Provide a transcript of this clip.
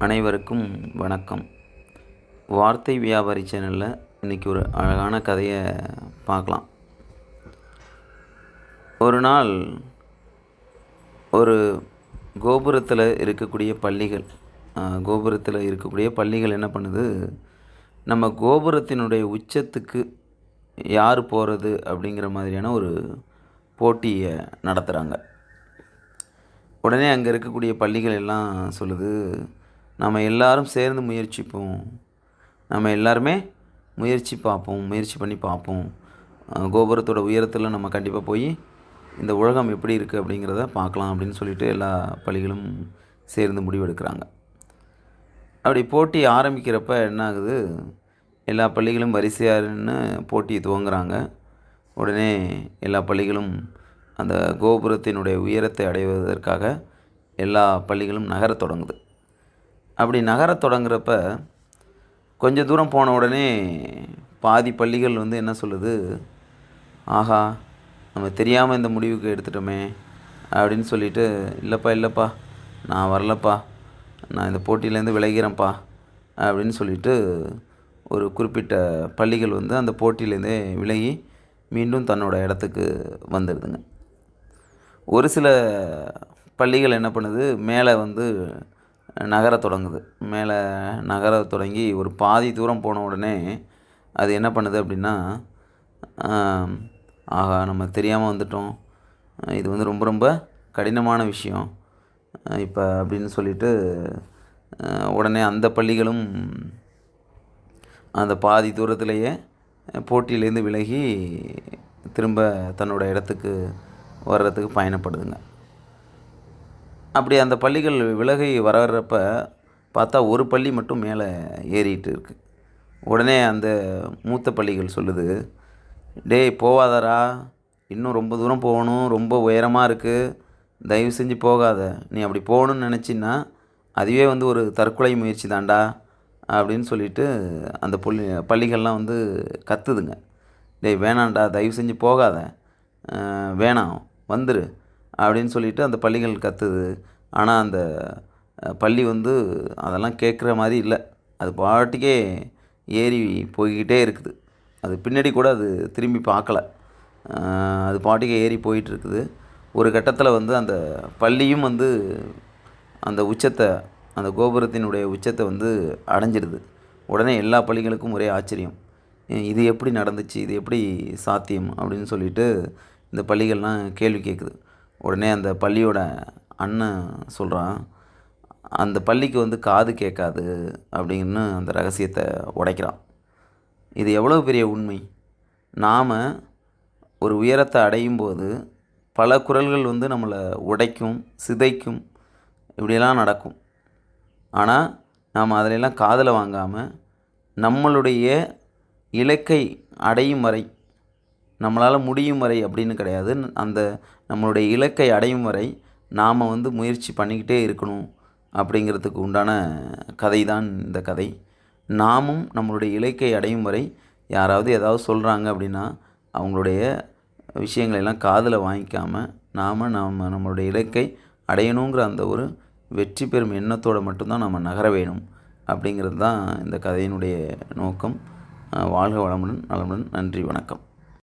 அனைவருக்கும் வணக்கம். வார்த்தை வியாபாரி சேனலில் இன்றைக்கி ஒரு அழகான கதையை பார்க்கலாம். ஒரு நாள் ஒரு கோபுரத்தில் இருக்கக்கூடிய பள்ளிகள் என்ன பண்ணுது, நம்ம கோபுரத்தினுடைய உச்சத்துக்கு யார் போகிறது அப்படிங்கிற மாதிரியான ஒரு போட்டியை நடத்துகிறாங்க. உடனே அங்கே இருக்கக்கூடிய பள்ளிகள் எல்லாம் சொல்லுது, நம்ம எல்லாரும் சேர்ந்து முயற்சிப்போம், நம்ம எல்லாருமே முயற்சி பண்ணி பார்ப்போம், கோபுரத்தோட உயரத்தில் நம்ம கண்டிப்பாக போய் இந்த உலகம் எப்படி இருக்குது அப்படிங்கிறத பார்க்கலாம் அப்படின்னு சொல்லிட்டு எல்லா பள்ளிகளும் சேர்ந்து முடிவெடுக்கிறாங்க. அப்படி போட்டி ஆரம்பிக்கிறப்ப என்ன ஆகுது, எல்லா பள்ளிகளும் வரிசையாக நின்று போட்டியை துவங்குறாங்க. உடனே எல்லா பள்ளிகளும் அந்த கோபுரத்தினுடைய உயரத்தை அடைவதற்காக எல்லா பள்ளிகளும் நகரத் தொடங்குது. அப்படி நகரத் தொடங்குறப்ப கொஞ்சம் தூரம் போன உடனே பாதி பள்ளிகள் என்ன சொல்லுது, ஆஹா நம்ம தெரியாமல் இந்த முடிவுக்கு எடுத்துட்டோமே அப்படின்னு சொல்லிட்டு, இல்லைப்பா நான் வரலப்பா, நான் இந்த போட்டியிலேருந்து விலகிறேன்ப்பா அப்படின்னு சொல்லிட்டு ஒரு குறிப்பிட்ட பள்ளிகள் அந்த போட்டியிலேருந்தே விலகி மீண்டும் தன்னோட இடத்துக்கு வந்துடுதுங்க. ஒரு சில பள்ளிகள் என்ன பண்ணுது, மேலே நகரத் தொடங்குது. மேலே நகரத் தொடங்கி ஒரு பாதி தூரம் போன உடனே அது என்ன பண்ணுது அப்படின்னா, ஆஹா நம்ம தெரியாமல் வந்துட்டோம், இது ரொம்ப ரொம்ப கடினமான விஷயம் இப்போ அப்படின்னு சொல்லிட்டு உடனே அந்த பள்ளிகளும் அந்த பாதி தூரத்திலேயே போட்டியிலேருந்து விலகி திரும்ப தன்னோட இடத்துக்கு வர்றதுக்கு பயணப்படுதுங்க. அப்படி அந்த பள்ளிகள் விலகி வர்றப்ப பார்த்தா ஒரு பள்ளி மட்டும் மேலே ஏறிட்டு இருக்குது. உடனே அந்த மூத்த பள்ளிகள் சொல்லுது, டேய் போகாதடா, இன்னும் ரொம்ப தூரம் போகணும், ரொம்ப உயரமாக இருக்குது, தயவு செஞ்சு போகாத, நீ அப்படி போகணுன்னு நினச்சின்னா அதுவே ஒரு தற்கொலை முயற்சி தான்டா அப்படின்னு சொல்லிட்டு அந்த பள்ளிகள்லாம் கத்துதுங்க. டேய் வேணாண்டா, தயவு செஞ்சு போகாத, வேணாம் வந்துரு அப்படின்னு சொல்லிட்டு அந்த பள்ளிகள் கத்துது. ஆனால் அந்த பள்ளி அதெல்லாம் கேட்குற மாதிரி இல்லை. அது பாட்டுக்கே ஏறி போய்கிட்டே இருக்குது. அது பின்னாடி கூட அது திரும்பி பார்க்கல, அது பாட்டுக்கே ஏறி போயிட்டுருக்குது. ஒரு கட்டத்தில் அந்த பள்ளியும் அந்த உச்சத்தை, அந்த கோபுரத்தினுடைய உச்சத்தை அடைஞ்சிடுது. உடனே எல்லா பள்ளிகளுக்கும் ஒரே ஆச்சரியம், இது எப்படி நடந்துச்சு, இது எப்படி சாத்தியம் அப்படின்னு சொல்லிட்டு இந்த பள்ளிகள்லாம் கேள்வி கேட்குது. உடனே அந்த பள்ளியோட அண்ணன் சொல்கிறான், அந்த பள்ளிக்கு காது கேட்காது அப்படின்னு அந்த ரகசியத்தை உடைக்கிறான். இது எவ்வளோ பெரிய உண்மை. நாம் ஒரு உயரத்தை அடையும் போது பல குரல்கள் நம்மளை உடைக்கும், சிதைக்கும், இப்படியெல்லாம் நடக்கும். ஆனால் நாம் அதிலெல்லாம் காதில் வாங்காமல் நம்மளுடைய இலக்கை அடையும் வரை, நம்மளால் முடியும் வரை அப்படின்னு கிடையாது, அந்த நம்மளுடைய இலக்கை அடையும் வரை நாம் முயற்சி பண்ணிக்கிட்டே இருக்கணும் அப்படிங்கிறதுக்கு உண்டான கதை தான் இந்த கதை. நாமும் நம்மளுடைய இலக்கை அடையும் வரை யாராவது ஏதாவது சொல்கிறாங்க அப்படின்னா அவங்களுடைய விஷயங்களெல்லாம் காதில் வாங்கிக்காமல் நம்மளுடைய இலக்கை அடையணுங்கிற அந்த ஒரு வெற்றி பெறும் எண்ணத்தோடு மட்டும்தான் நம்ம நகர வேணும் அப்படிங்கிறது தான் இந்த கதையினுடைய நோக்கம். வாழ்க வளமுடன், நலமுடன். நன்றி, வணக்கம்.